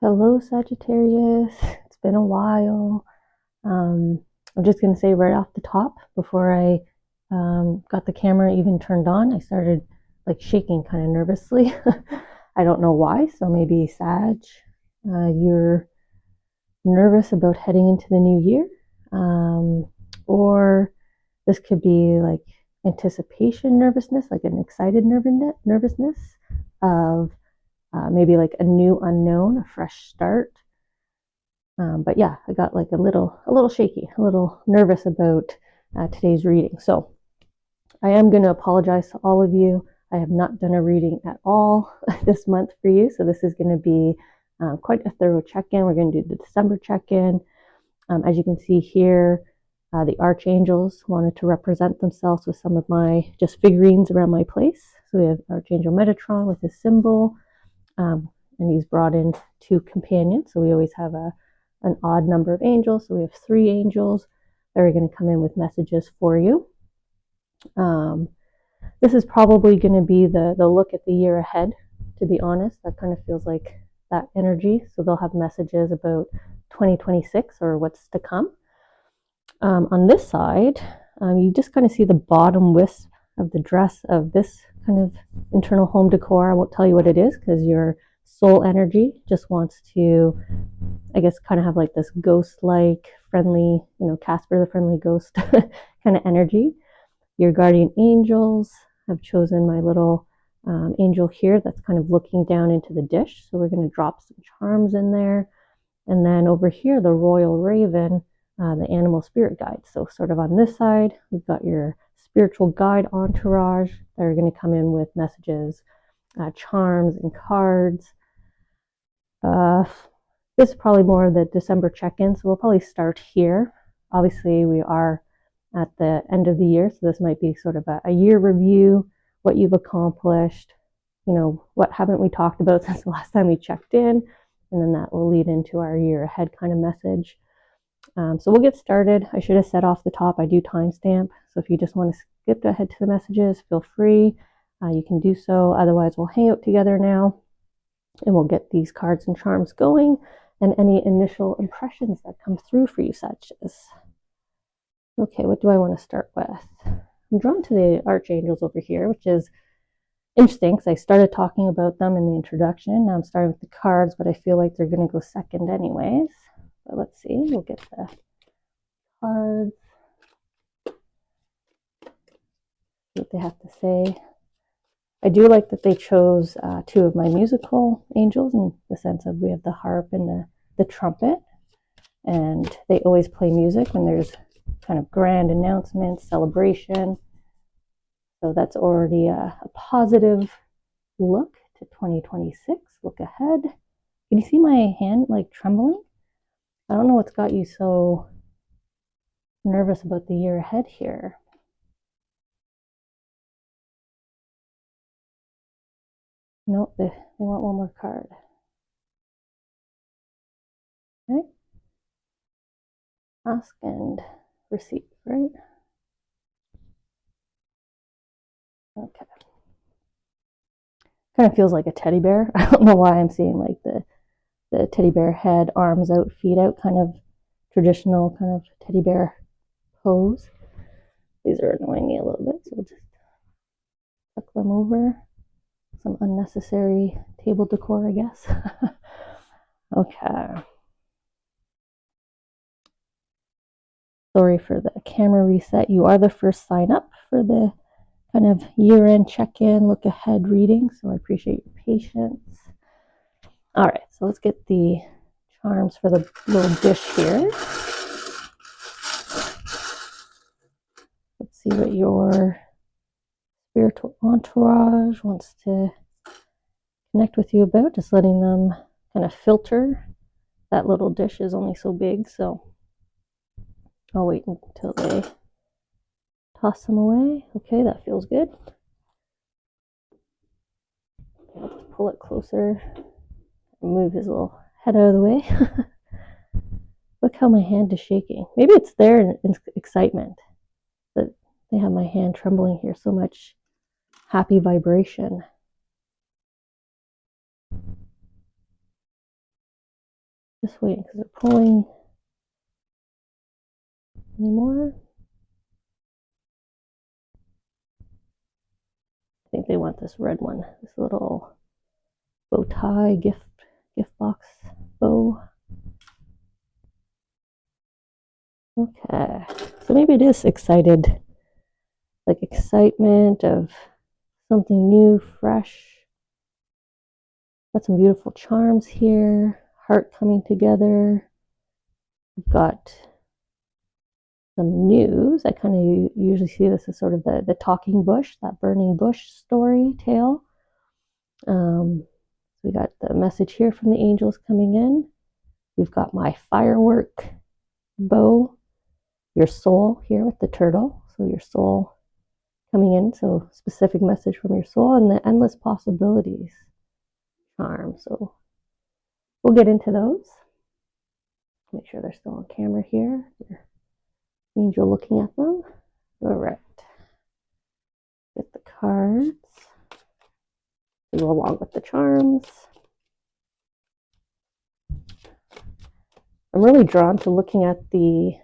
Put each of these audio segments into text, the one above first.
Hello, Sagittarius. It's been a while. I'm just going to say right off the top, before I got the camera even turned on, I started like shaking kind of nervously. I don't know why, so maybe Sag, you're nervous about heading into the new year. Or this could be like anticipation nervousness, like an excited nervousness of maybe like a new unknown, a fresh start. But yeah, I got like a little shaky, a little nervous about today's reading. So I am going to apologize to all of you. I have not done a reading at all this month for you. So this is going to be quite a thorough check-in. We're going to do the December check-in. As you can see here, the Archangels wanted to represent themselves with some of my just figurines around my place. So we have Archangel Metatron with his symbol, and he's brought in 2 companions. So we always have an odd number of angels. So we have 3 angels that are going to come in with messages for you. This is probably going to be the look at the year ahead, to be honest. That kind of feels like that energy. So they'll have messages about 2026 or what's to come. On this side, you just kind of see the bottom wisp of the dress of this kind of internal home decor. I won't tell you what it is because your soul energy just wants to, I guess, kind of have like this ghost-like, friendly, Casper the Friendly Ghost kind of energy. Your guardian angels have chosen my little angel here that's kind of looking down into the dish. So we're going to drop some charms in there. And then over here, the royal raven, the animal spirit guide. So sort of on this side, we've got your spiritual guide entourage that are going to come in with messages, charms, and cards. This is probably more of the December check-in, so we'll probably start here. Obviously, we are at the end of the year, so this might be sort of a year review, what you've accomplished, what haven't we talked about since the last time we checked in, and then that will lead into our year ahead kind of message. So we'll get started. I should have said off the top, I do timestamp, so if you just want to skip ahead to the messages, feel free. You can do so. Otherwise, we'll hang out together now, and we'll get these cards and charms going, and any initial impressions that come through for you, such as, okay, what do I want to start with? I'm drawn to the Archangels over here, which is interesting because I started talking about them in the introduction. Now I'm starting with the cards, but I feel like they're going to go second anyways. But let's see, we'll get the cards, what they have to say. I do like that they chose 2 of my musical angels, in the sense of we have the harp and the trumpet, and they always play music when there's kind of grand announcements, celebration. So that's already a positive look to 2026. Look ahead. Can you see my hand like trembling? I don't know what's got you so nervous about the year ahead here. Nope, they want one more card. Okay. Ask and receive, right? Okay. Kind of feels like a teddy bear. I don't know why I'm seeing like the teddy bear head, arms out, feet out, kind of traditional kind of teddy bear pose. These are annoying me a little bit, so we'll just tuck them over. Some unnecessary table decor, I guess. Okay. Sorry for the camera reset. You are the first sign up for the kind of year-end check-in, look ahead reading, so I appreciate your patience. All right, so let's get the charms for the little dish here. Let's see what your spiritual entourage wants to connect with you about, just letting them kind of filter. That little dish is only so big, so I'll wait until they toss them away. Okay, that feels good. I'll just pull it closer, move his little head out of the way. Look how my hand is shaking. Maybe it's their excitement that they have my hand trembling here. So much happy vibration. just waiting because they're pulling. Any more? I think they want this red one, this little bow tie gift box bow. Okay, so maybe it is excited, like excitement of something new, fresh. Got some beautiful charms here, heart coming together. We've got some news. I kind of usually see this as sort of the talking bush, that burning bush story tale. We got the message here from the angels coming in. We've got my firework bow, your soul here with the turtle. So your soul coming in. So specific message from your soul, and the endless possibilities charm. So we'll get into those. Make sure they're still on camera here. Your angel looking at them. All right. Get the cards to go along with the charms. I'm really drawn to looking at the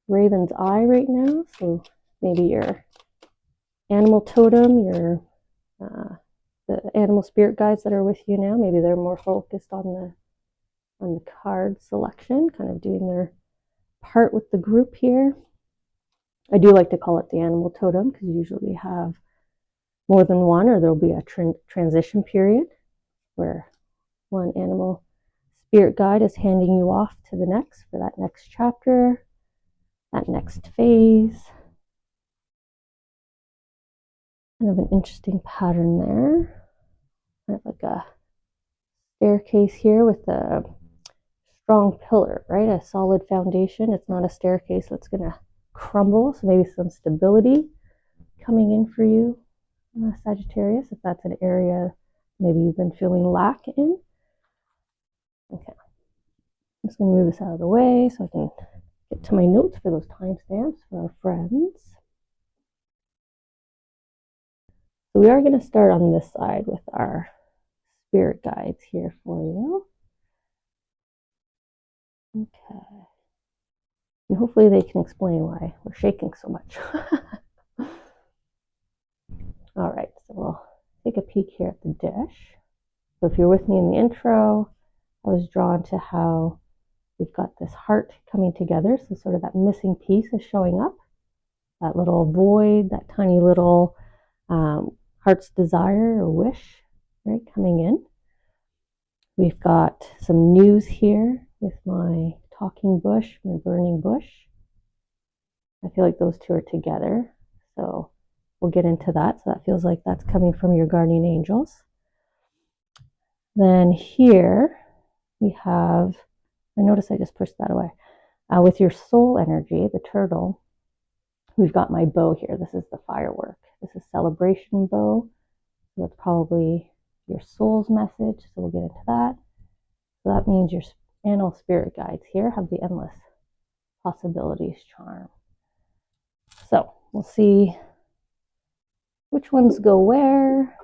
raven's eye right now. So maybe your animal totem, your the animal spirit guides that are with you now. Maybe they're more focused on the card selection, kind of doing their part with the group here. I do like to call it the animal totem because usually you have more than one, or there'll be a transition period where one animal spirit guide is handing you off to the next for that next chapter, that next phase. Kind of an interesting pattern there. Kind of like a staircase here with a strong pillar, right? A solid foundation. It's not a staircase that's going to crumble. So maybe some stability coming in for you, Sagittarius, if that's an area maybe you've been feeling lack in. Okay. I'm just going to move this out of the way so I can get to my notes for those timestamps for our friends. So we are going to start on this side with our spirit guides here for you. Okay. And hopefully they can explain why we're shaking so much. All right, so we'll take a peek here at the dish. So if you're with me in the intro, I was drawn to how we've got this heart coming together. So sort of that missing piece is showing up. That little void, that tiny little heart's desire or wish, right, coming in. We've got some news here with my talking bush, my burning bush. I feel like those two are together. So we'll get into that. So that feels like that's coming from your guardian angels. Then here we have, I notice I just pushed that away. With your soul energy, the turtle, we've got my bow here. This is the firework. This is celebration bow. So that's probably your soul's message. So we'll get into that. So that means your animal spirit guides here have the endless possibilities charm. So we'll see which ones go where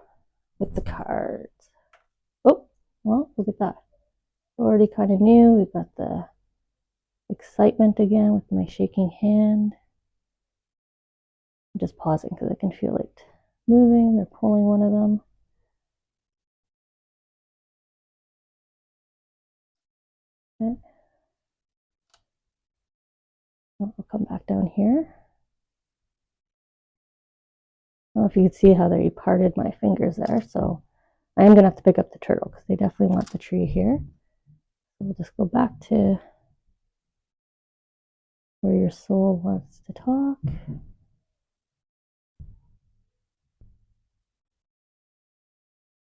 with the cards. Oh, well, look at that. Already kind of new. We've got the excitement again with my shaking hand. I'm just pausing because I can feel it moving. They're pulling one of them. Okay. I'll come back down here. I don't know if you can see how they parted my fingers there. So I am going to have to pick up the turtle because they definitely want the tree here. So we'll just go back to where your soul wants to talk.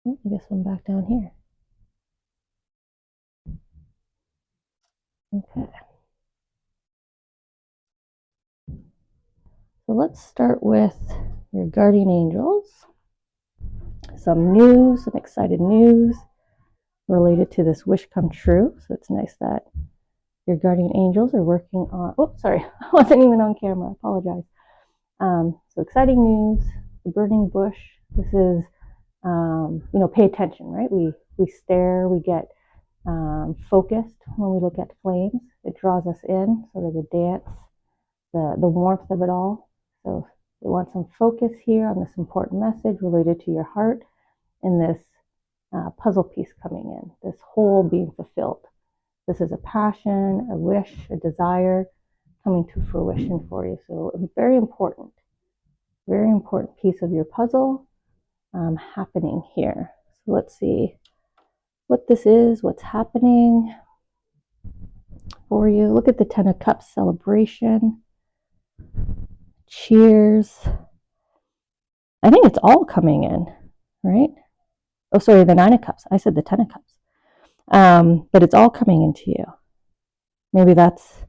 Oh, I guess I'm back down here. Okay. So let's start with your guardian angels. Some news, some excited news related to this wish come true. So it's nice that your guardian angels are working on, oh, sorry, I wasn't even on camera, I apologize. So exciting news, the burning bush. This is, pay attention, right? We stare, we get focused when we look at flames. It draws us in, sort of the dance, the warmth of it all. So we want some focus here on this important message related to your heart and this puzzle piece coming in, this whole being fulfilled. This is a passion, a wish, a desire coming to fruition for you. So very important piece of your puzzle happening here. So let's see what this is, what's happening for you. Look at the Ten of Cups celebration. Cheers. I think it's all coming in, right? Oh, sorry, the Nine of Cups. I said the Ten of Cups. But it's all coming into you. Maybe that's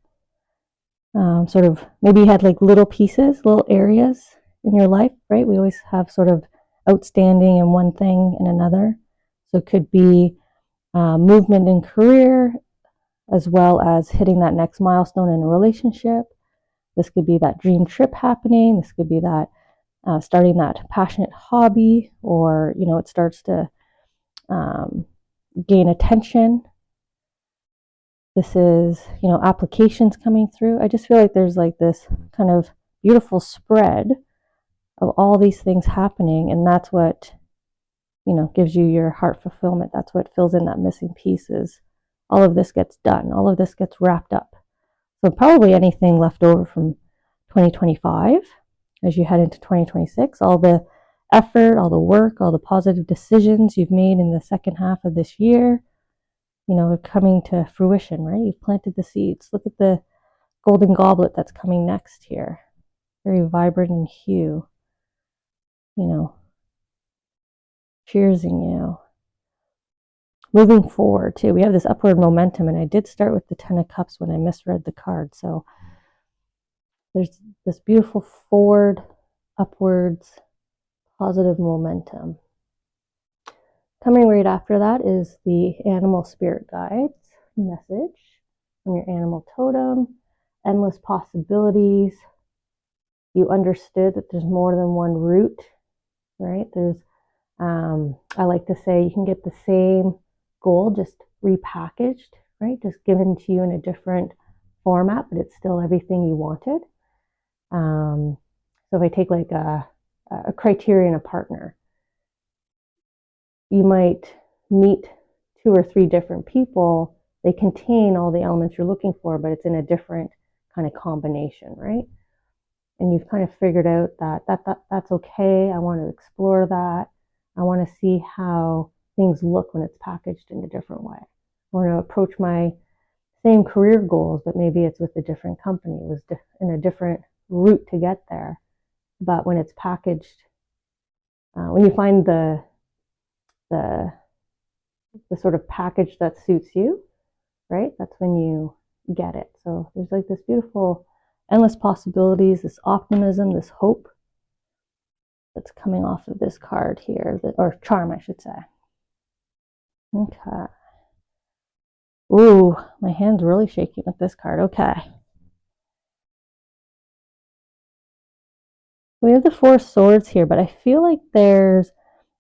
sort of, maybe you had like little pieces, little areas in your life, right? We always have sort of outstanding in one thing and another. So it could be movement in career, as well as hitting that next milestone in a relationship. This could be that dream trip happening. This could be that starting that passionate hobby, or, you know, it starts to gain attention. This is, you know, applications coming through. I just feel like there's like this kind of beautiful spread of all these things happening, and that's what, you know, gives you your heart fulfillment. That's what fills in that missing pieces. All of this gets done. All of this gets wrapped up. So probably anything left over from 2025 as you head into 2026, all the effort, all the work, all the positive decisions you've made in the second half of this year, you know, are coming to fruition, right? You've planted the seeds. Look at the golden goblet that's coming next here. Very vibrant in hue, you know, cheersing you. Moving forward too, we have this upward momentum, and I did start with the Ten of Cups when I misread the card. So there's this beautiful forward, upwards, positive momentum. Coming right after that is the animal spirit guides message from your animal totem. Endless possibilities. You understood that there's more than one route, right? There's, I like to say, you can get the same goal just repackaged, right? Just given to you in a different format, but it's still everything you wanted. So if I take like a criteria in a partner, you might meet 2 or 3 different people. They contain all the elements you're looking for, but it's in a different kind of combination, right? And you've kind of figured out that's okay. I want to explore that. I want to see how things look when it's packaged in a different way. I want to approach my same career goals, but maybe it's with a different company. It was in a different route to get there. But when it's packaged, when you find the sort of package that suits you, right? That's when you get it. So there's like this beautiful endless possibilities, this optimism, this hope that's coming off of this card here, or charm, I should say. Okay. Ooh, my hand's really shaking with this card. Okay. We have the Four of Swords here, but I feel like there's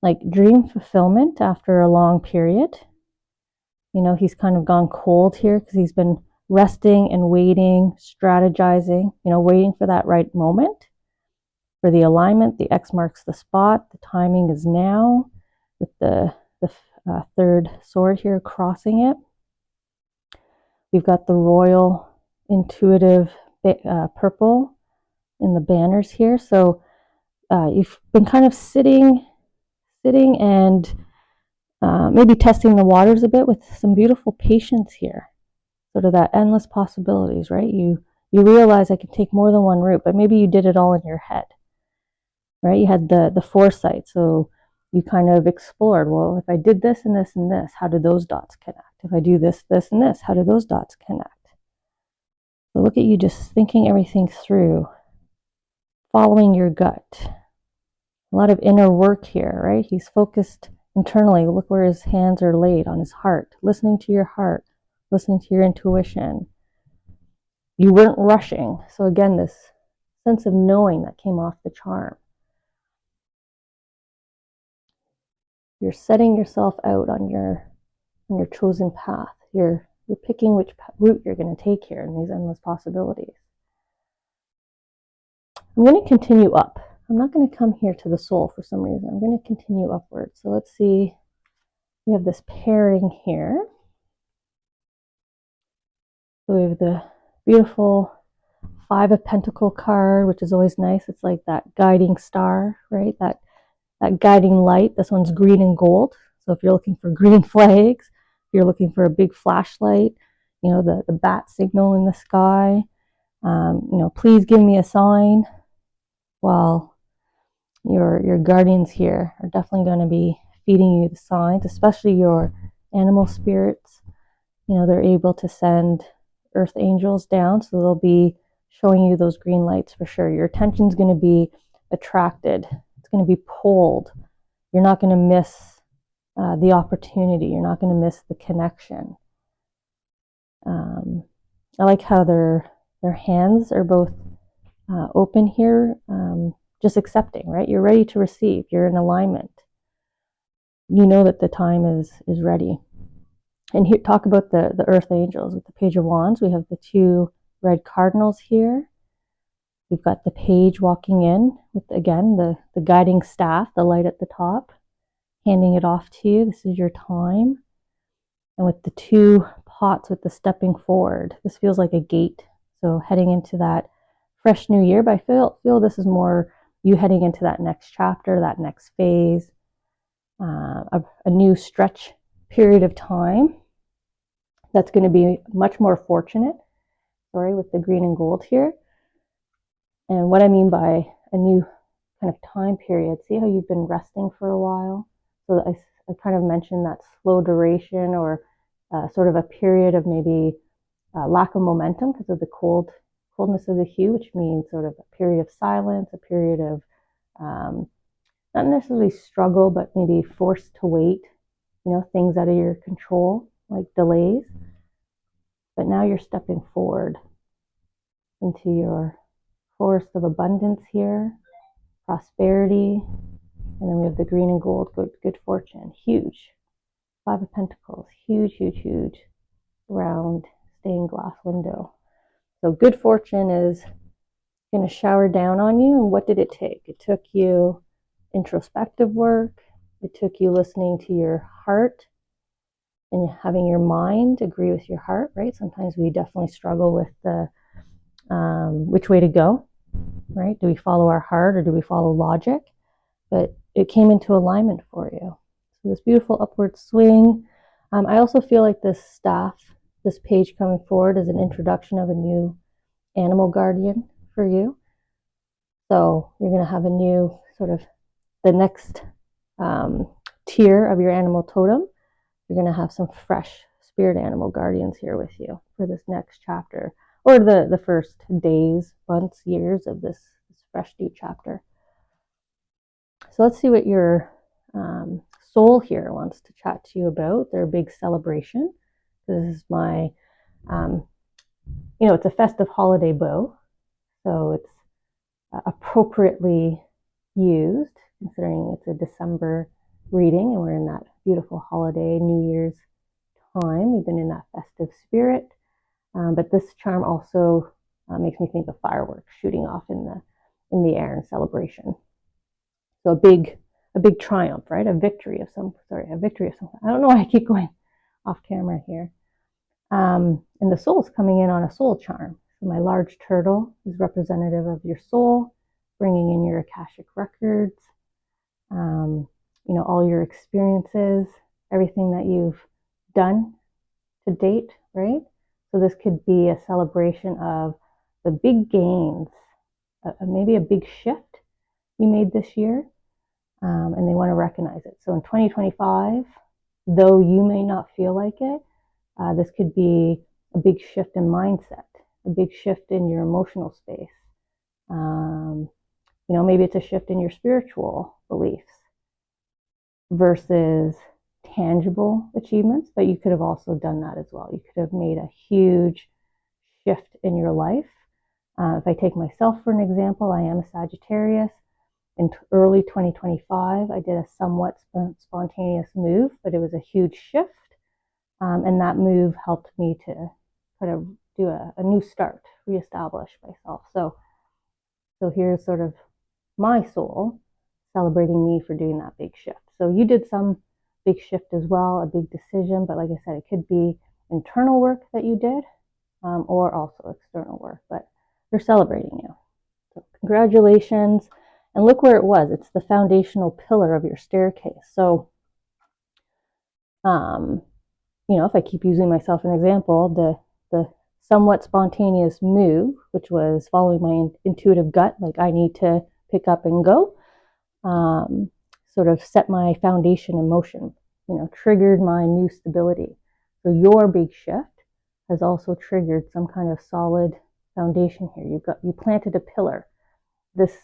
like dream fulfillment after a long period. You know, he's kind of gone cold here because he's been resting and waiting, strategizing, you know, waiting for that right moment. For the alignment, the X marks the spot. The timing is now, with the third sword here crossing it. We've got the royal intuitive purple in the banners here. So you've been kind of sitting and maybe testing the waters a bit with some beautiful patience here. Sort of that endless possibilities, right? You realize I can take more than one route, but maybe you did it all in your head, right? You had the foresight, so you kind of explored, well, if I did this and this and this, how do those dots connect? If I do this, this, and this, how do those dots connect? So look at you just thinking everything through, following your gut. A lot of inner work here, right? He's focused internally. Look where his hands are laid on his heart, listening to your heart, listening to your intuition. You weren't rushing. So again, this sense of knowing that came off the charm. You're setting yourself out on your on your chosen path. You're picking which route you're going to take here in these endless possibilities. I'm going to continue up. I'm not going to come here to the soul for some reason. I'm going to continue upwards. So let's see. We have this pairing here. So we have the beautiful Five of Pentacles card, which is always nice. It's like that guiding star, right? That guiding light. This one's green and gold. So if you're looking for green flags, if you're looking for a big flashlight, you know, the bat signal in the sky, you know, please give me a sign. Well, your guardians here are definitely going to be feeding you the signs, especially your animal spirits. You know, they're able to send earth angels down, so they'll be showing you those green lights for sure. Your attention's going to be attracted. It's going to be pulled. You're not going to miss the opportunity. You're not going to miss the connection. I like how their hands are both open here, just accepting, right? You're ready to receive. You're in alignment. You know that the time is ready. And here, talk about the earth angels with the Page of Wands. We have the two red cardinals here. We've got the page walking in with, again, the guiding staff, the light at the top, handing it off to you. This is your time. And with the two pots with the stepping forward, this feels like a gate. So heading into that fresh new year, but I feel this is more you heading into that next chapter, that next phase, a new stretch period of time that's going to be much more fortunate. Sorry, with the green and gold here. And what I mean by a new kind of time period, see how you've been resting for a while? So I kind of mentioned that slow duration, or sort of a period of maybe lack of momentum because of the coldness of the hue, which means sort of a period of silence, a period of not necessarily struggle, but maybe forced to wait, you know, things out of your control, like delays. But now you're stepping forward into your forest of abundance here, prosperity, and then we have the green and gold, good fortune, huge. Five of Pentacles, huge, huge, huge, round stained glass window. So good fortune is going to shower down on you. And what did it take? It took you introspective work. It took you listening to your heart and having your mind agree with your heart, right? Sometimes we definitely struggle with the which way to go, right? Do we follow our heart or do we follow logic? But it came into alignment for you. So this beautiful upward swing. I also feel like this staff, this page coming forward, is an introduction of a new animal guardian for you. So you're going to have a new sort of the next tier of your animal totem. You're going to have some fresh spirit animal guardians here with you for this next chapter, or the first days, months, years of this fresh new chapter. So let's see what your soul here wants to chat to you about. Their big celebration. This is my, it's a festive holiday bow. So it's appropriately used, considering it's a December reading and we're in that beautiful holiday, New Year's time. We've been in that festive spirit. But this charm also makes me think of fireworks shooting off in the air in celebration. So a big triumph, right? A victory of some. I don't know why I keep going off camera here. And the soul's coming in on a soul charm. So my large turtle is representative of your soul, bringing in your Akashic records, all your experiences, everything that you've done to date, right? So this could be a celebration of the big gains, maybe a big shift you made this year, and they want to recognize it. So in 2025, though you may not feel like it, this could be a big shift in mindset, a big shift in your emotional space. Maybe it's a shift in your spiritual beliefs versus tangible achievements, but you could have also done that as well. You could have made a huge shift in your life. If I take myself for an example, I am a Sagittarius. In early 2025, I did a somewhat spontaneous move, but it was a huge shift. And that move helped me to kind of do a new start, reestablish myself. So here's sort of my soul celebrating me for doing that big shift. So you did some big shift as well, a big decision, but like I said, it could be internal work that you did, or also external work, but they're celebrating you. So congratulations. And look where it was. It's the foundational pillar of your staircase. So, if I keep using myself an example, the somewhat spontaneous move, which was following my intuitive gut, like I need to pick up and go, sort of set my foundation in motion, triggered my new stability. So your big shift has also triggered some kind of solid foundation here. You planted a pillar. This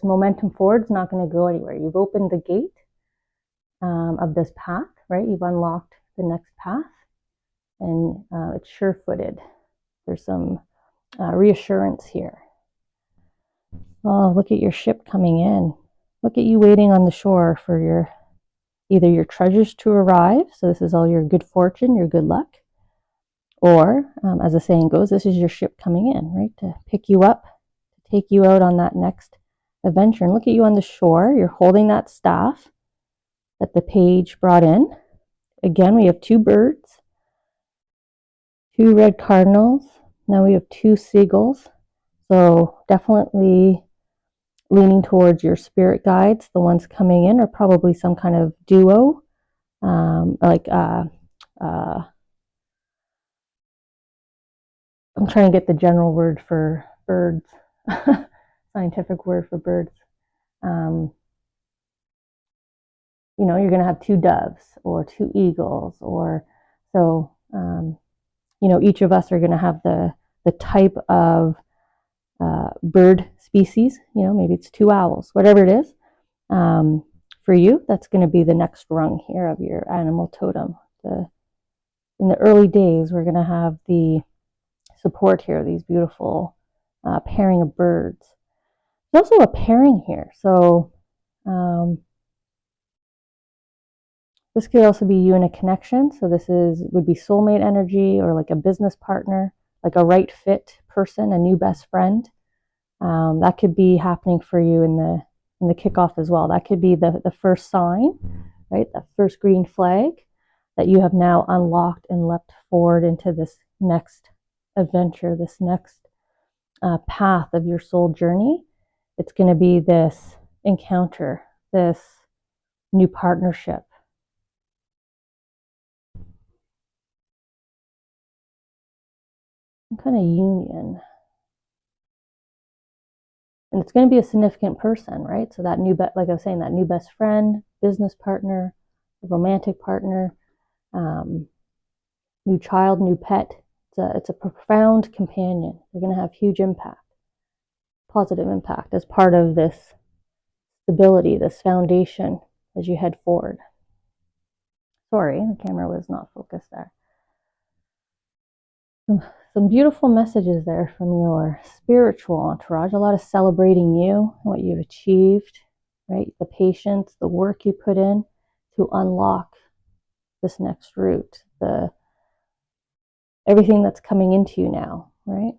momentum forward is not going to go anywhere. You've opened the gate of this path, right? You've unlocked the next path, and it's sure-footed. There's some reassurance here. Oh, look at your ship coming in. Look at you waiting on the shore for either your treasures to arrive. So this is all your good fortune, your good luck. Or, as the saying goes, this is your ship coming in, right? To pick you up, to take you out on that next adventure. And look at you on the shore. You're holding that staff that the page brought in. Again, we have 2 birds, 2 red cardinals. Now we have 2 seagulls. So definitely leaning towards your spirit guides. The ones coming in are probably some kind of duo, I'm trying to get the general word for birds, scientific word for birds. You're going to have 2 doves or 2 eagles, or so. Each of us are going to have the type of bird species. Maybe it's 2 owls, whatever it is. For you, that's going to be the next rung here of your animal totem. In the early days, we're going to have the support here, these beautiful pairing of birds. There's also a pairing here. So this could also be you in a connection. So this would be soulmate energy, or like a business partner, like a right fit person, a new best friend. That could be happening for you in the kickoff as well. That could be the first sign, right? The first green flag that you have now unlocked and leapt forward into this next adventure, this next path of your soul journey. It's going to be this encounter, this new partnership. Some kind of union. And it's going to be a significant person, right? So that like I was saying, that new best friend, business partner, romantic partner, new child, new pet. It's a profound companion. They're going to have huge impact, positive impact, as part of this stability, this foundation as you head forward. Sorry, the camera was not focused there. Some beautiful messages there from your spiritual entourage. A lot of celebrating you, what you've achieved, right? The patience, the work you put in to unlock this next route, everything that's coming into you now, right?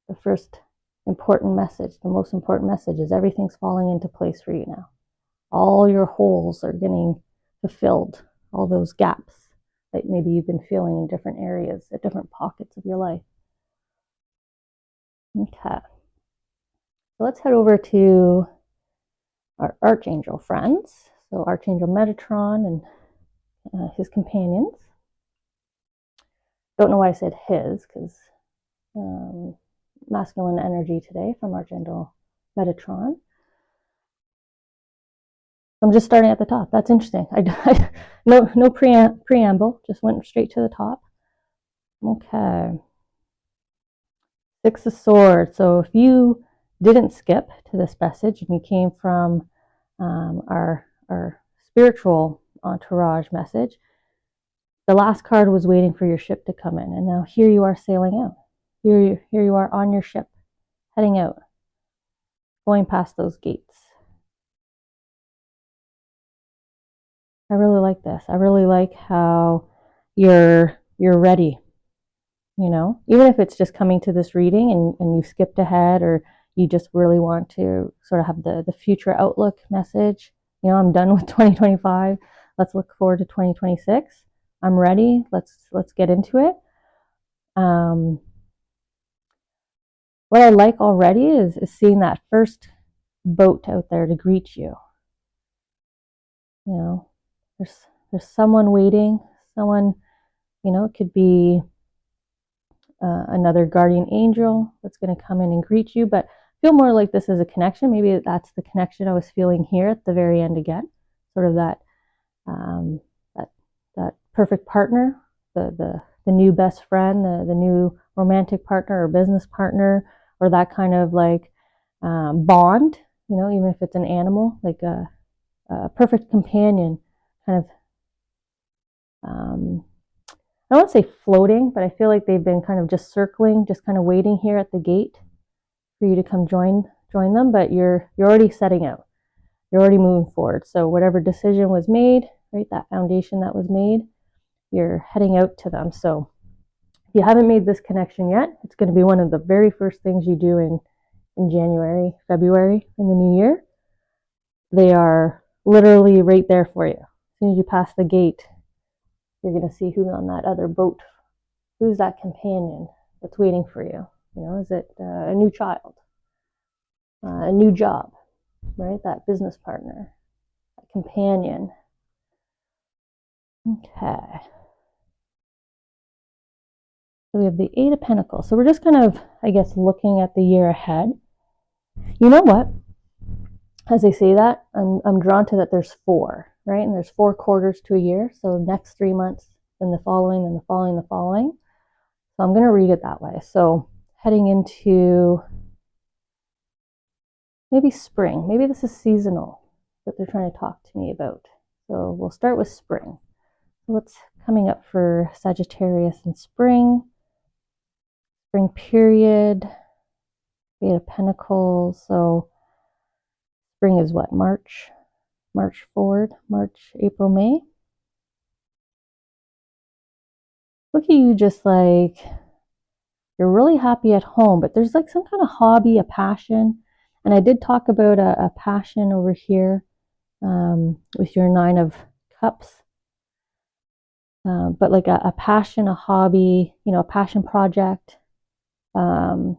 The first important message, the most important message is everything's falling into place for you now. All your holes are getting fulfilled, all those gaps that maybe you've been feeling in different areas, at different pockets of your life. Okay. So let's head over to our Archangel friends. So Archangel Metatron and his companions. Don't know why I said his, because masculine energy today from Archangel Metatron. I'm just starting at the top. That's interesting. No preamble, just went straight to the top. Okay. 6 of Swords. So if you didn't skip to this message and you came from our spiritual entourage message, the last card was waiting for your ship to come in. And now here you are sailing out. Here you are on your ship, heading out, going past those gates. I really like this. I really like how you're you're ready. You know, even if it's just coming to this reading and you skipped ahead, or you just really want to sort of have the future outlook message. You know, I'm done with 2025. Let's look forward to 2026. I'm ready. Let's get into it. What I like already is seeing that first boat out there to greet you. You know, there's someone waiting. Someone, you know, it could be another guardian angel that's going to come in and greet you, but feel more like this is a connection. Maybe that's the connection I was feeling here at the very end again, sort of that that perfect partner, the new best friend, the new romantic partner or business partner, or that kind of like bond. You know, even if it's an animal, like a perfect companion, kind of. I don't want to say floating, but I feel like they've been kind of just circling, just kind of waiting here at the gate for you to come join them. But you're already setting out. You're already moving forward. So whatever decision was made, right, that foundation that was made, you're heading out to them. So if you haven't made this connection yet, it's going to be one of the very first things you do in January, February, in the new year. They are literally right there for you. As soon as you pass the gate, you're going to see who's on that other boat. Who's that companion that's waiting for you? You know, is it a new child, a new job, right? That business partner, that companion. Okay. So we have the Eight of Pentacles. So we're just kind of, I guess, looking at the year ahead. You know what? As I say that, I'm drawn to that there's 4, right? And there's 4 quarters to a year. So next 3 months, then the following, then the following, the following. So I'm going to read it that way. So heading into maybe spring. Maybe this is seasonal that they're trying to talk to me about. So we'll start with spring. What's coming up for Sagittarius in spring? Spring period. Eight of Pentacles. So spring is what? March forward. March, April, May. Look at you, just like you're really happy at home, but there's like some kind of hobby, a passion. And I did talk about a passion over here with your 9 of Cups. But like a passion, a hobby, you know, a passion project. One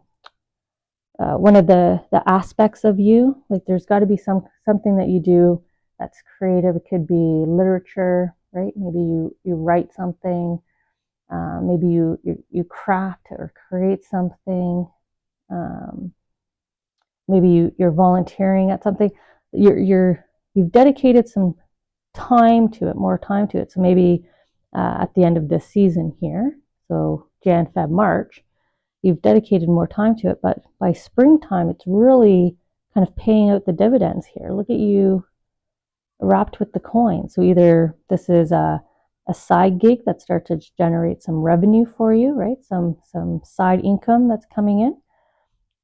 of the aspects of you, like there's got to be something that you do that's creative. It could be literature, right? Maybe you write something. Maybe you craft or create something. Maybe you're volunteering at something. You've dedicated some time to it, more time to it. So maybe at the end of this season here, so Jan, Feb, March, you've dedicated more time to it. But by springtime, it's really kind of paying out the dividends here. Look at you wrapped with the coin. So either this is a side gig that starts to generate some revenue for you, right? Some side income that's coming in.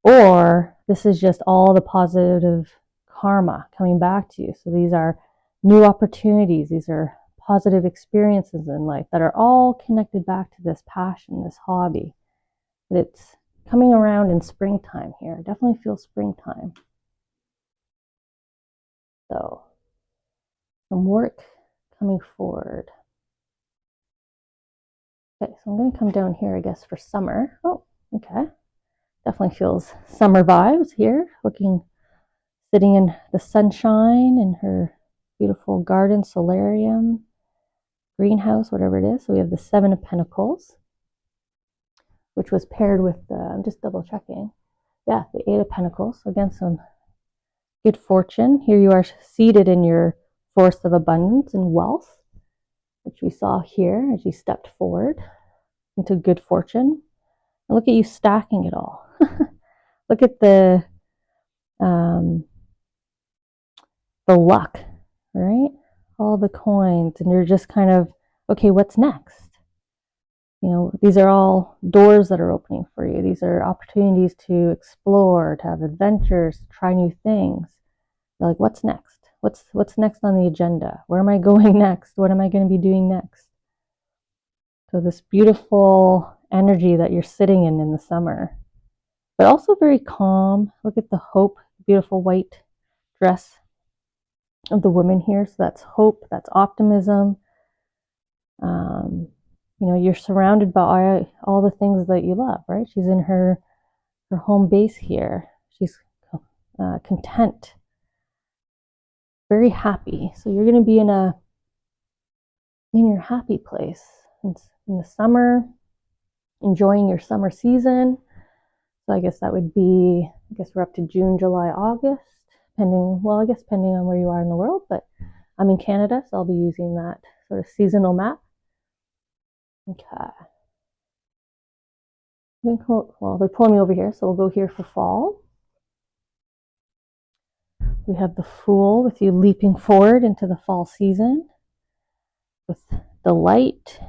Or this is just all the positive karma coming back to you. So these are new opportunities. These are positive experiences in life that are all connected back to this passion, this hobby. But it's coming around in springtime here. Definitely feel springtime. So some work coming forward. Okay, so I'm going to come down here, I guess, for summer. Oh, okay. Definitely feels summer vibes here. Sitting in the sunshine in her beautiful garden, solarium, greenhouse, whatever it is. So we have the 7 of Pentacles, which was paired with I'm just double checking. Yeah, the 8 of Pentacles. So again, some good fortune. Here you are seated in your force of abundance and wealth, which we saw here as you stepped forward into good fortune. And look at you stacking it all. Look at the luck, right? All the coins, and you're just kind of, okay, what's next? You know, these are all doors that are opening for you. These are opportunities to explore, to have adventures, try new things. You're like, what's next? What's next on the agenda? Where am I going next? What am I going to be doing next? So this beautiful energy that you're sitting in the summer, but also very calm. Look at the hope, beautiful white dress of the woman here. So that's hope, that's optimism. You know, you're surrounded by all the things that you love, right? She's in her home base here. She's content, very happy. So you're going to be in your happy place in the summer, enjoying your summer season. So I guess that would be, I guess we're up to June, July, August, depending on where you are in the world, but I'm in Canada, so I'll be using that sort of seasonal map. Okay. Well, they're pulling me over here, so we'll go here for fall. We have the Fool with you leaping forward into the fall season with delight.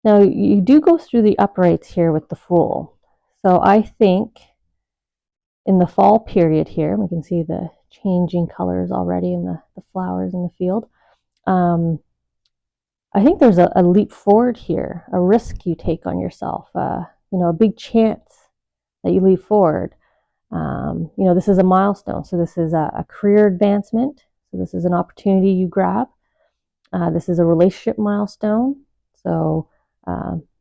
Now, you do go through the uprights here with the Fool. So I think in the fall period here, we can see the changing colors already in the flowers in the field. I think there's a leap forward here, a risk you take on yourself, you know, a big chance that you leap forward. You know, this is a milestone. So this is a career advancement. So this is an opportunity you grab. This is a relationship milestone. So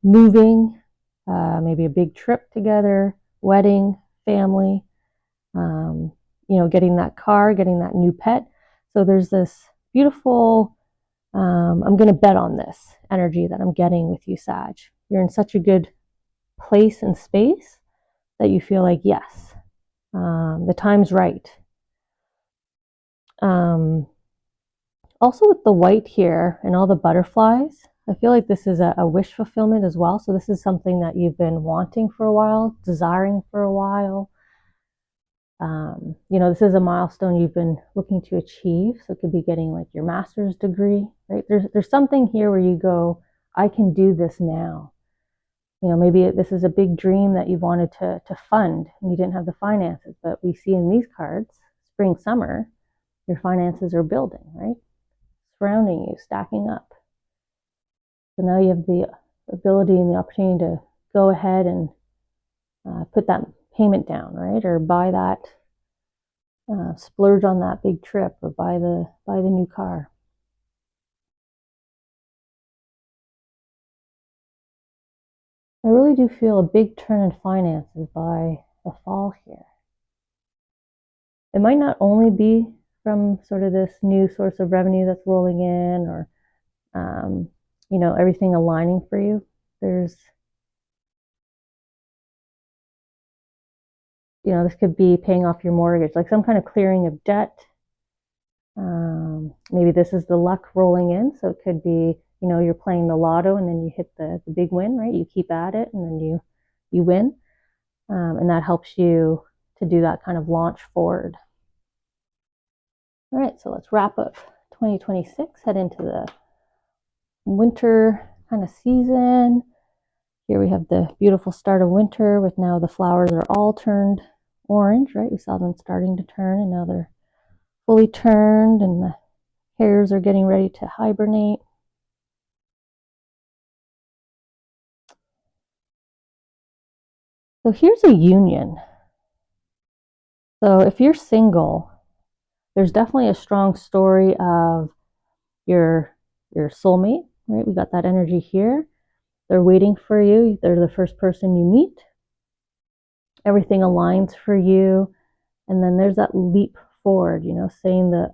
moving, maybe a big trip together, wedding, family, you know, getting that car, getting that new pet. So there's this beautiful, I'm going to bet on this energy that I'm getting with you, Sag. You're in such a good place and space that you feel like, yes, the time's right. Also with the white here and all the butterflies, I feel like this is a wish fulfillment as well. So this is something that you've been wanting for a while, desiring for a while. You know, this is a milestone you've been looking to achieve. So it could be getting like your master's degree, right? There's something here where you go, I can do this now. You know, maybe this is a big dream that you wanted to fund and you didn't have the finances, but we see in these cards, spring, summer, your finances are building, right? Surrounding you, stacking up. So now you have the ability and the opportunity to go ahead and put that payment down, right? Or buy that, splurge on that big trip, or buy the new car. I really do feel a big turn in finances by the fall here. It might not only be from sort of this new source of revenue that's rolling in, or you know, everything aligning for you. There's, you know, this could be paying off your mortgage, like some kind of clearing of debt. Maybe this is the luck rolling in. So it could be, you know, you're playing the lotto and then you hit the big win, right? You keep at it and then you win. And that helps you to do that kind of launch forward. All right, so let's wrap up 2026, head into the winter kind of season. Here we have the beautiful start of winter with now the flowers are all turned orange, right? We saw them starting to turn and now they're fully turned and the hairs are getting ready to hibernate. So here's a union. So if you're single, there's definitely a strong story of your soulmate, right? We got that energy here. They're waiting for you. They're the first person you meet. Everything aligns for you. And then there's that leap forward, you know, saying the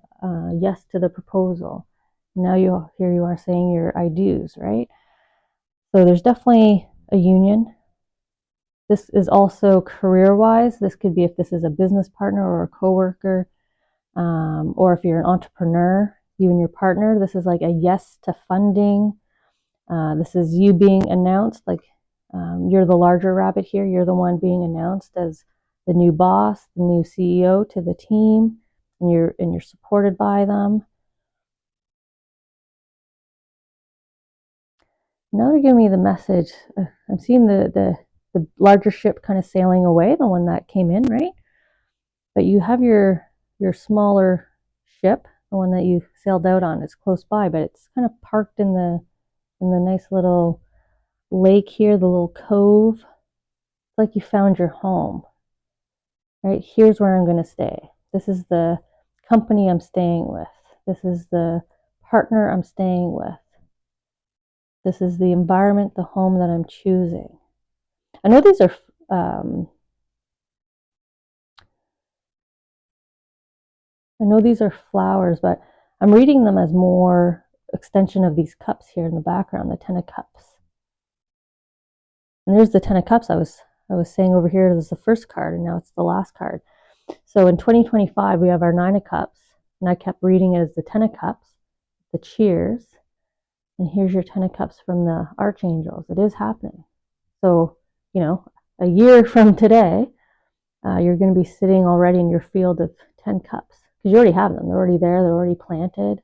yes to the proposal. Now here you are saying your I do's, right? So there's definitely a union. This is also career-wise. This could be if this is a business partner or a coworker, or if you're an entrepreneur, you and your partner. This is like a yes to funding. This is you being announced, like you're the larger rabbit here. You're the one being announced as the new boss, the new CEO to the team, and you're supported by them. Now they're giving me the message. I'm seeing the larger ship kind of sailing away, the one that came in, right? But you have your smaller ship, the one that you sailed out on, is close by, but it's kind of parked in the And the nice little lake here, the little cove. It's like you found your home. Right? Here's where I'm going to stay. This is the company I'm staying with. This is the partner I'm staying with. This is the environment, the home that I'm choosing. I know these are flowers, but I'm reading them as more extension of these cups here in the background, the 10 of Cups. And there's the 10 of Cups I was saying over here. This is the first card, and now it's the last card. So in 2025, we have our 9 of Cups, and I kept reading it as the 10 of Cups, the cheers. And here's your 10 of Cups from the Archangels. It is happening. So, you know, a year from today, you're going to be sitting already in your field of 10 cups. Because you already have them. They're already there. They're already planted.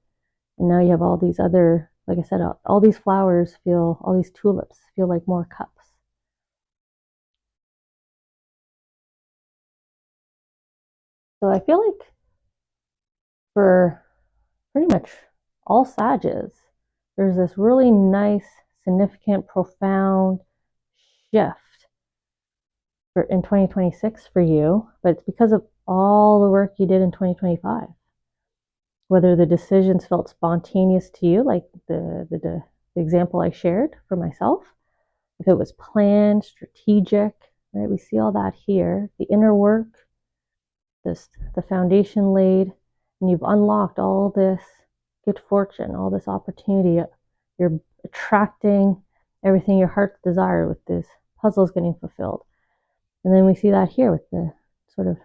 And now you have all these other, like I said, all these flowers feel, all these tulips feel like more cups. So I feel like for pretty much all Sages, there's this really nice, significant, profound shift in 2026 for you, but it's because of all the work you did in 2025. Whether the decisions felt spontaneous to you, like the example I shared for myself, if it was planned, strategic, right? We see all that here. The inner work, the foundation laid, and you've unlocked all this good fortune, all this opportunity. You're attracting everything your heart's desire with these puzzles getting fulfilled. And then we see that here with the sort of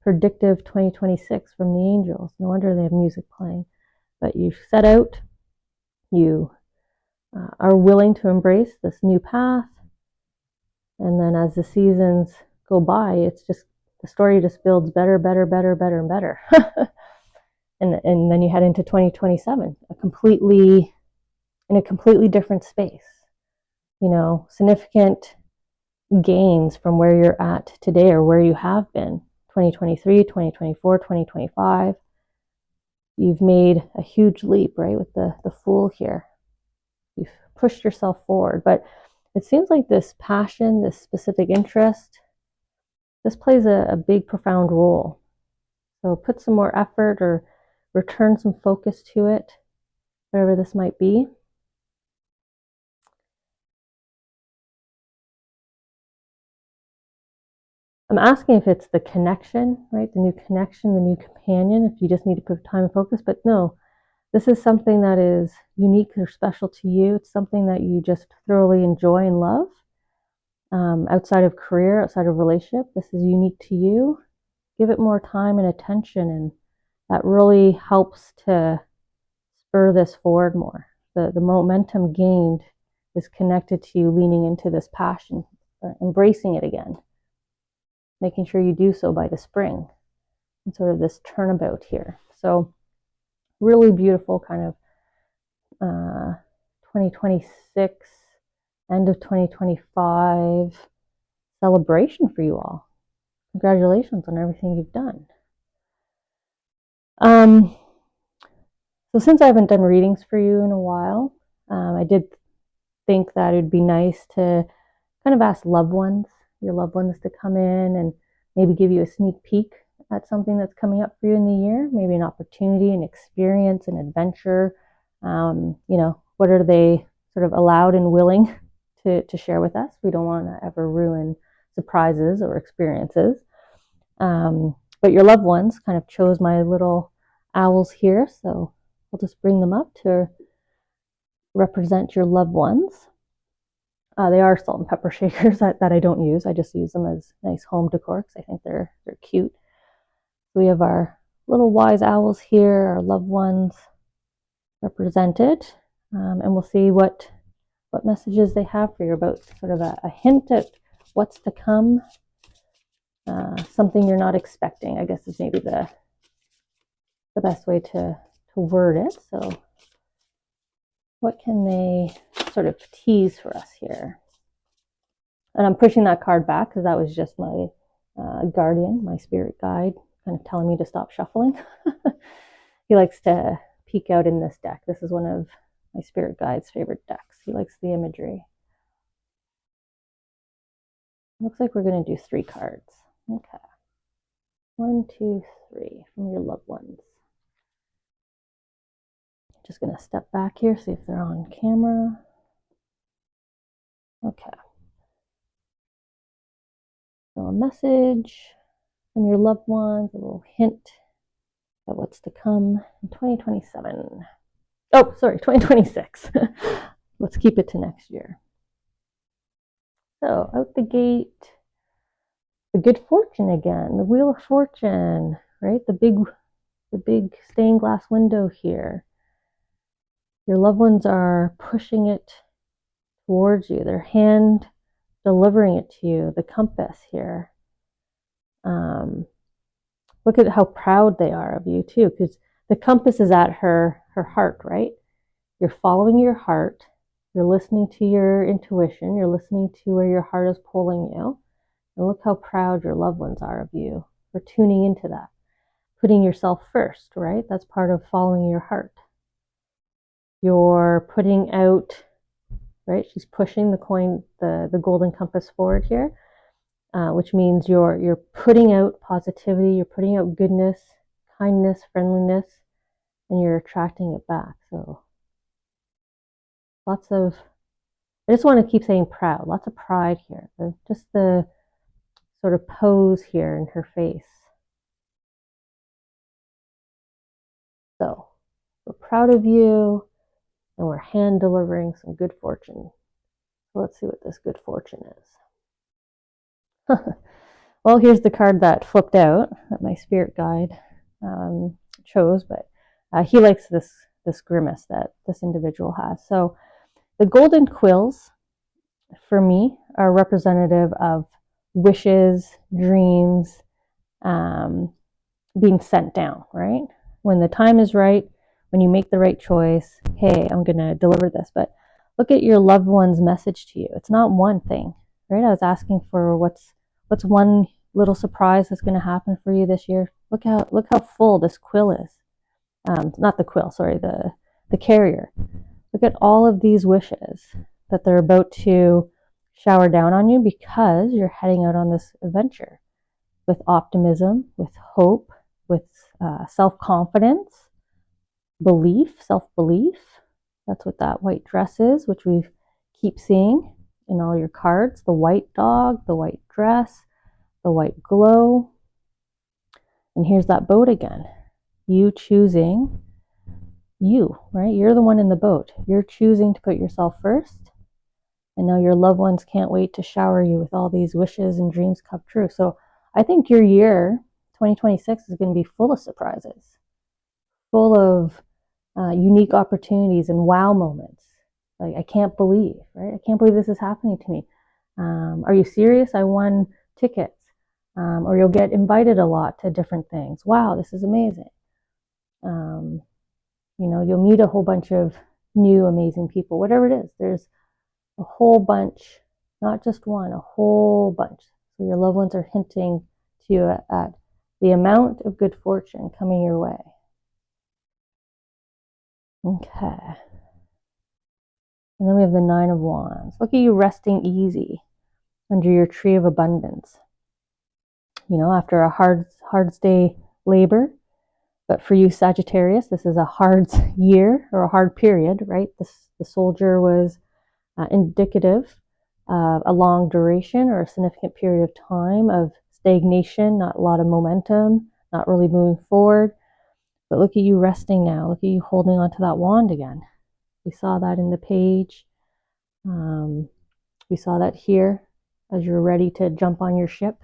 predictive 2026 from the angels. No wonder they have music playing. But you set out, you are willing to embrace this new path. And then as the seasons go by, it's just, the story just builds better, better, better, better, and better. and then you head into 2027, in a completely different space. You know, significant gains from where you're at today or where you have been. 2023, 2024, 2025. You've made a huge leap, right, with the Fool here. You've pushed yourself forward. But it seems like this passion, this specific interest, this plays a big, profound role. So put some more effort or return some focus to it, whatever this might be. I'm asking if it's the connection, right? The new connection, the new companion, if you just need to put time and focus. But no, this is something that is unique or special to you. It's something that you just thoroughly enjoy and love. Outside of career, outside of relationship, this is unique to you. Give it more time and attention, and that really helps to spur this forward more. The momentum gained is connected to you leaning into this passion, embracing it again, making sure you do so by the spring, and sort of this turnabout here. So really beautiful kind of 2026, end of 2025 celebration for you all. Congratulations on everything you've done. So since I haven't done readings for you in a while, I did think that it'd be nice to kind of ask your loved ones to come in and maybe give you a sneak peek at something that's coming up for you in the year, maybe an opportunity, an experience, an adventure. You know, what are they sort of allowed and willing to share with us? We don't want to ever ruin surprises or experiences. But your loved ones kind of chose my little owls here, so I'll just bring them up to represent your loved ones. They are salt and pepper shakers that I don't use. I just use them as nice home decor because I think they're cute. So we have our little wise owls here, our loved ones represented, and we'll see what messages they have for you about sort of a hint at what's to come, something you're not expecting, I guess is maybe the best way to word it. So what can they sort of tease for us here? And I'm pushing that card back because that was just my guardian, my spirit guide, kind of telling me to stop shuffling. He likes to peek out in this deck. This is one of my spirit guide's favorite decks. She likes the imagery. Looks like we're going to do 3 cards. Okay. 1, 2, 3 from your loved ones. Just going to step back here, see if they're on camera. Okay. So a message from your loved ones, a little hint at what's to come in 2027. Oh, sorry, 2026. Let's keep it to next year. So out the gate, the good fortune again, the wheel of fortune, right? The big stained glass window here. Your loved ones are pushing it towards you. Their hand delivering it to you. The compass here. Look at how proud they are of you too, because the compass is at her heart, right? You're following your heart. You're listening to your intuition. You're listening to where your heart is pulling you. And look how proud your loved ones are of you for tuning into that. Putting yourself first, right? That's part of following your heart. You're putting out, right? She's pushing the coin, the golden compass forward here, which means you're putting out positivity, you're putting out goodness, kindness, friendliness, and you're attracting it back. So lots of, I just want to keep saying proud, lots of pride here. Just the sort of pose here in her face. So we're proud of you, and we're hand delivering some good fortune. So let's see what this good fortune is. Well, here's the card that flipped out that my spirit guide chose, but he likes this grimace that this individual has. So the golden quills, for me, are representative of wishes, dreams, being sent down, right? When the time is right, when you make the right choice, hey, I'm going to deliver this. But look at your loved one's message to you. It's not one thing, right? I was asking for what's one little surprise that's going to happen for you this year. Look how full this quill is. Not the quill, sorry, the carrier. Look at all of these wishes that they're about to shower down on you because you're heading out on this adventure with optimism, with hope, with self-confidence, belief, self-belief. That's what that white dress is, which we keep seeing in all your cards. The white dog, the white dress, the white glow. And here's that boat again. You choosing you, right? You're the one in the boat. You're choosing to put yourself first. And now your loved ones can't wait to shower you with all these wishes and dreams come true. So I think your year, 2026, is going to be full of surprises, full of unique opportunities and wow moments. Like, I can't believe, right? I can't believe this is happening to me. Are you serious? I won tickets. Or you'll get invited a lot to different things. Wow, this is amazing. You'll meet a whole bunch of new amazing people, whatever it is. There's a whole bunch, not just one, a whole bunch. So your loved ones are hinting to you at the amount of good fortune coming your way. Okay. And then we have the 9 of Wands. Look at you resting easy under your tree of abundance. After a hard day labor. But for you, Sagittarius, this is a hard year or a hard period, right? The soldier was indicative of a long duration or a significant period of time of stagnation, not a lot of momentum, not really moving forward. But look at you resting now. Look at you holding onto that wand again. We saw that in the page. We saw that here as you're ready to jump on your ship.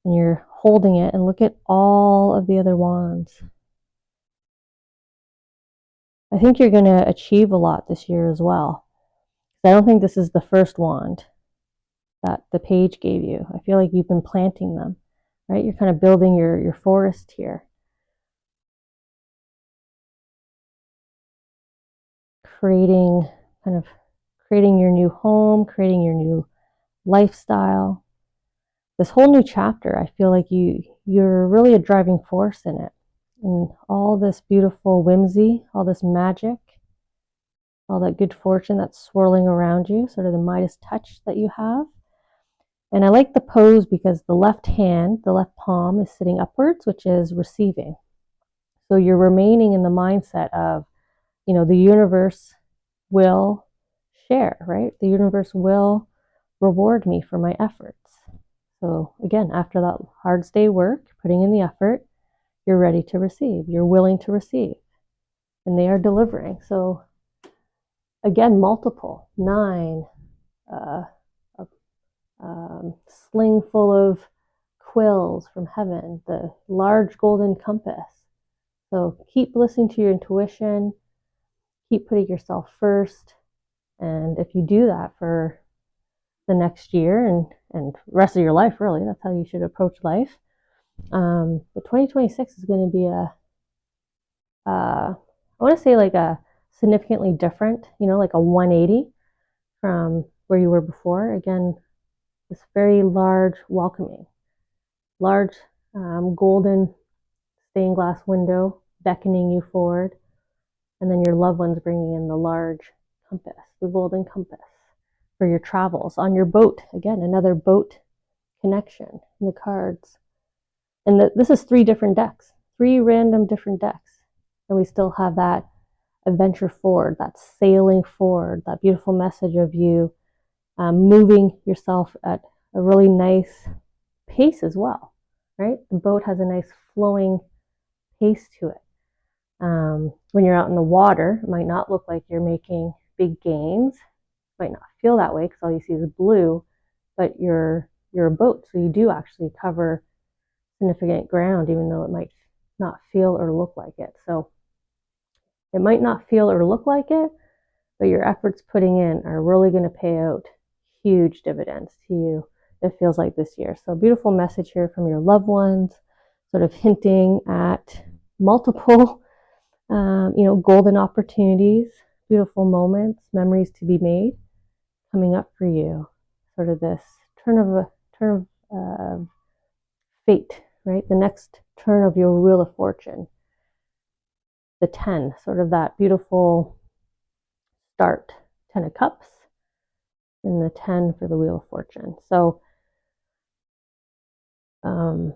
And you're holding it, and look at all of the other wands. I think you're going to achieve a lot this year as well. I don't think this is the first wand that the page gave you. I feel like you've been planting them, right? You're kind of building your forest here. Creating your new home, creating your new lifestyle. This whole new chapter, I feel like you're really a driving force in it. And all this beautiful whimsy, all this magic, all that good fortune that's swirling around you, sort of the Midas touch that you have. And I like the pose because the left hand, the left palm is sitting upwards, which is receiving. So you're remaining in the mindset of, the universe will share, right? The universe will reward me for my efforts. So again, after that hard day work, putting in the effort, you're ready to receive. You're willing to receive. And they are delivering. So again, multiple, 9, sling full of quills from heaven, the large golden compass. So keep listening to your intuition, keep putting yourself first. And if you do that for the next year and rest of your life, really, that's how you should approach life. But 2026 is going to be I want to say like a significantly different, like a 180 from where you were before. Again, this very large welcoming, large golden stained glass window beckoning you forward, and then your loved ones bringing in the large compass, the golden compass for your travels on your boat. Again, another boat connection in the cards. And this is 3 different decks, 3 random different decks. And we still have that adventure forward, that sailing forward, that beautiful message of you moving yourself at a really nice pace as well, right? The boat has a nice flowing pace to it. When you're out in the water, it might not look like you're making big gains. It might not feel that way because all you see is blue, but you're a boat, so you do actually cover significant ground, even though it might not feel or look like it. So it might not feel or look like it, but your efforts putting in are really going to pay out huge dividends to you, it feels like, this year. So beautiful message here from your loved ones, sort of hinting at multiple, golden opportunities, beautiful moments, memories to be made coming up for you. Sort of this turn of fate, right? The next turn of your wheel of fortune. The 10, sort of that beautiful start, 10 of cups, and the 10 for the wheel of fortune. So I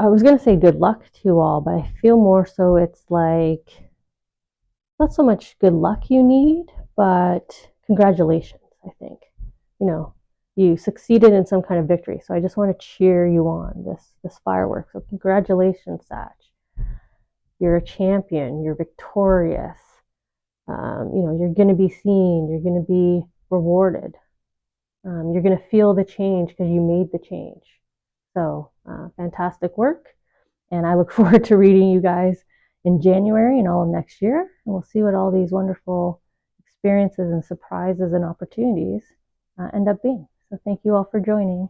was going to say good luck to you all, but I feel more so it's like not so much good luck you need, but congratulations, I think. You succeeded in some kind of victory. So I just want to cheer you on, this firework. So congratulations, Sag. You're a champion. You're victorious. You're going to be seen. You're going to be rewarded. You're going to feel the change because you made the change. So fantastic work. And I look forward to reading you guys in January and all of next year. And we'll see what all these wonderful experiences and surprises and opportunities end up being. So thank you all for joining.